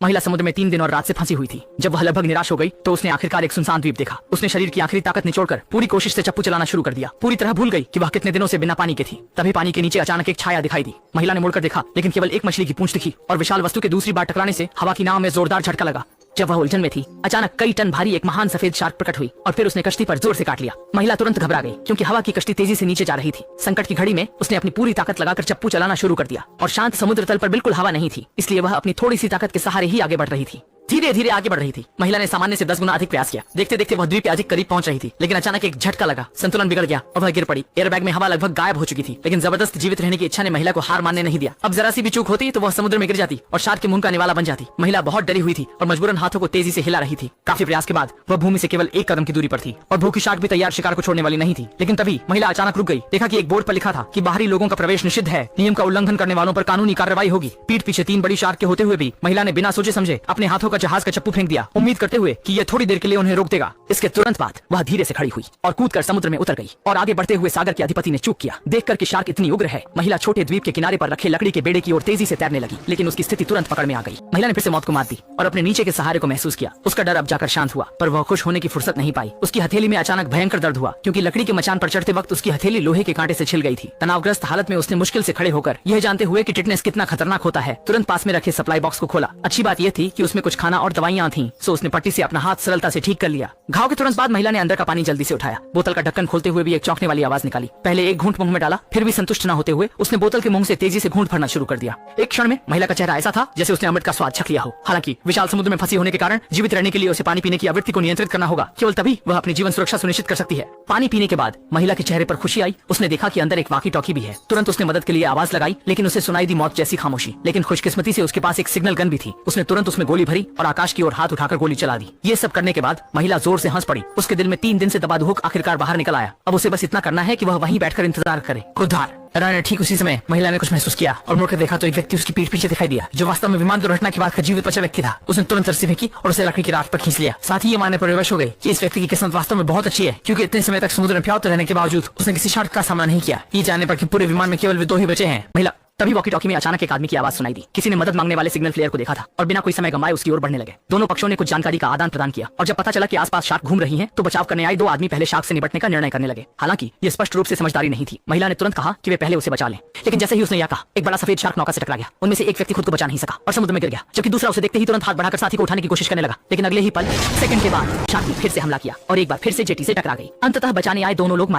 महिला समुद्र में 3 दिन और रात से फंसी हुई थी। जब वह लगभग निराश हो गई तो उसने आखिरकार एक सुनसान द्वीप देखा। उसने शरीर की आखिरी ताकत निचोड़कर पूरी कोशिश से चप्पू चलाना शुरू कर दिया। पूरी तरह भूल गई कि वह कितने दिनों से बिना पानी के थी। तभी पानी के नीचे अचानक एक छाया दिखाई दी। महिला ने मुड़कर देखा, लेकिन केवल एक मछली की पूंछ दिखी और विशाल वस्तु के दूसरी बार टकराने से हवा की नाव में जोरदार झटका लगा। जब वह उलझन में थी, अचानक कई टन भारी एक महान सफेद शार्क प्रकट हुई और फिर उसने कश्ती पर जोर से काट लिया। महिला तुरंत घबरा गई क्योंकि हवा की कश्ती तेजी से नीचे जा रही थी। संकट की घड़ी में उसने अपनी पूरी ताकत लगाकर चप्पू चलाना शुरू कर दिया और शांत समुद्र तल पर बिल्कुल हवा नहीं थी, इसलिए वह अपनी थोड़ी सी ताकत के सहारे ही आगे बढ़ रही थी। धीरे धीरे आगे बढ़ रही थी। महिला ने सामान्य से 10 गुना अधिक प्रयास किया। देखते देखते वह द्वीप के अधिक करीब पहुंच रही थी, लेकिन अचानक एक झटका लगा, संतुलन बिगड़ गया और वह गिर पड़ी। एयरबैग में हवा लगभग गायब हो चुकी थी, लेकिन जबरदस्त जीवित रहने की इच्छा ने महिला को हार मानने नहीं दिया। अब जरा सी भी चूक होती तो वह समुद्र में गिर जाती और शार्क के मुंह का निवाला बन जाती। महिला बहुत डरी हुई थी और मजबूरन हाथों को तेजी से हिला रही थी। काफी प्रयास के बाद वह भूमि से केवल 1 कदम की दूरी पर थी और भूखी शार्क भी तैयार शिकार को छोड़ने वाली नहीं थी। लेकिन तभी महिला अचानक रुक गई। देखा कि एक बोर्ड पर लिखा था कि बाहरी लोगों का प्रवेश निषिद्ध है, नियम का उल्लंघन करने वालों पर कानूनी कार्रवाई होगी। पीठ पीछे 3 बड़ी शार्क के होते हुए भी महिला ने बिना सोचे समझे अपने हाथों का जहाज का चप्पू फेंक दिया, उम्मीद करते हुए कि यह थोड़ी देर के लिए उन्हें रोक देगा। इसके तुरंत बाद वह धीरे से खड़ी हुई और कूदकर समुद्र में उतर गई और आगे बढ़ते हुए सागर के अधिपति ने चूक किया। देखकर कि शार्क इतनी उग्र है, महिला छोटे द्वीप के किनारे पर रखे लकड़ी के बेड़े की ओर तेजी से तैरने लगी, लेकिन उसकी स्थिति तुरंत पकड़ में आ गई। महिला ने फिर से मौत को मात दी और अपने नीचे के सहारे को महसूस किया। उसका डर अब जाकर शांत हुआ, पर वह खुश होने की फुर्सत नहीं पाई। उसकी हथेली में अचानक भयंकर दर्द हुआ क्योंकि लकड़ी के मचान पर चढ़ते वक्त उसकी हथेली लोहे के कांटे से छिल गई थी। तनावग्रस्त हालत में उसने मुश्किल से खड़े होकर, यह जानते हुए कि टिटनेस कितना खतरनाक होता है, तुरंत पास में रखे सप्लाई बॉक्स को खोला। अच्छी बात यह थी कि उसमें कुछ खाना और दवाइयां थी, सो उसने पट्टी से अपना हाथ सरलता से ठीक कर लिया। घाव के तुरंत बाद महिला ने अंदर का पानी जल्दी से उठाया। बोतल का ढक्कन खोलते हुए भी एक चौंकने वाली आवाज निकाली। पहले एक घूंट मुंह में डाला, फिर भी संतुष्ट न होते हुए उसने बोतल के मुंह से तेजी से घूंट भरना शुरू कर दिया। एक क्षण में महिला का चेहरा ऐसा था जैसे उसने अमृत का स्वाद चख लिया हो। हालांकि विशाल समुद्र में फंसी होने के कारण जीवित रहने के लिए उसे पानी पीने की आवृत्ति को नियंत्रित करना होगा। केवल तभी वह अपनी जीवन सुरक्षा सुनिश्चित कर सकती है। पानी पीने के बाद महिला के चेहरे पर खुशी आई। उसने देखा कि अंदर एक वाकी टॉकी भी है। तुरंत उसने मदद के लिए आवाज लगाई, लेकिन उसे सुनाई दी मौत जैसी खामोशी। लेकिन खुशकिस्मती से उसके पास एक सिग्नल गन भी थी। उसने तुरंत उसमें गोली भरी और आकाश की ओर हाथ उठाकर गोली चला दी। ये सब करने के बाद महिला जोर से हंस पड़ी। उसके दिल में 3 दिन से दबा दुहुक आखिरकार बाहर निकल आया। अब उसे बस इतना करना है कि वह वहीं बैठकर इंतजार करे। उद्धार रानी। ठीक उसी समय महिला ने कुछ महसूस किया और मुड़कर देखा तो एक व्यक्ति उसकी पीठ पीछे दिखाई दिया, जो वास्तव में विमान दुर्घटना के बाद का जीवित बचा व्यक्ति था। उसने तुरंत रस्सी फेंकी और उसे लकड़ी की राख पर खींच लिया। साथ ही ये मानने पर विवश हो गई कि इस व्यक्ति की किस्मत वास्तव में बहुत अच्छी है, क्योंकि इतने समय तक समुद्र में प्याउते रहने के बावजूद उसने किसी शार्क का सामना नहीं किया। ये जानने पर कि पूरे विमान में केवल वे 2 ही बचे हैं। महिला तभी वॉकी टॉकी में अचानक एक आदमी की आवाज सुनाई दी। किसी ने मदद मांगने वाले सिग्नल फ्लेयर को देखा था और बिना कोई समय गंवाए उसकी ओर बढ़ने लगे। दोनों पक्षों ने कुछ जानकारी का आदान प्रदान किया और जब पता चला कि आसपास शार्क घूम रही हैं, तो बचाव करने आए 2 आदमी पहले शार्क से निपटने का निर्णय करने लगे। हालांकि ये स्पष्ट रूप से समझदारी नहीं थी। महिला ने तुरंत कहा कि वे पहले उसे बचा लें, लेकिन जैसे ही उसने यह कहा, एक बड़ा सफेद शार्क नौका से टकरा गया। उनमें से एक व्यक्ति खुद को बचा नहीं सका और समुद्र में गिर गया, जबकि दूसरा उसे देखते ही तुरंत हाथ बढ़ाकर साथी को उठाने की कोशिश करने लगा। लेकिन अगले ही पल सेकंड के बाद शार्क ने फिर से हमला किया और एक बार फिर से जेटी से टकरा गई। अंततः बचाने आए दोनों लोग मारे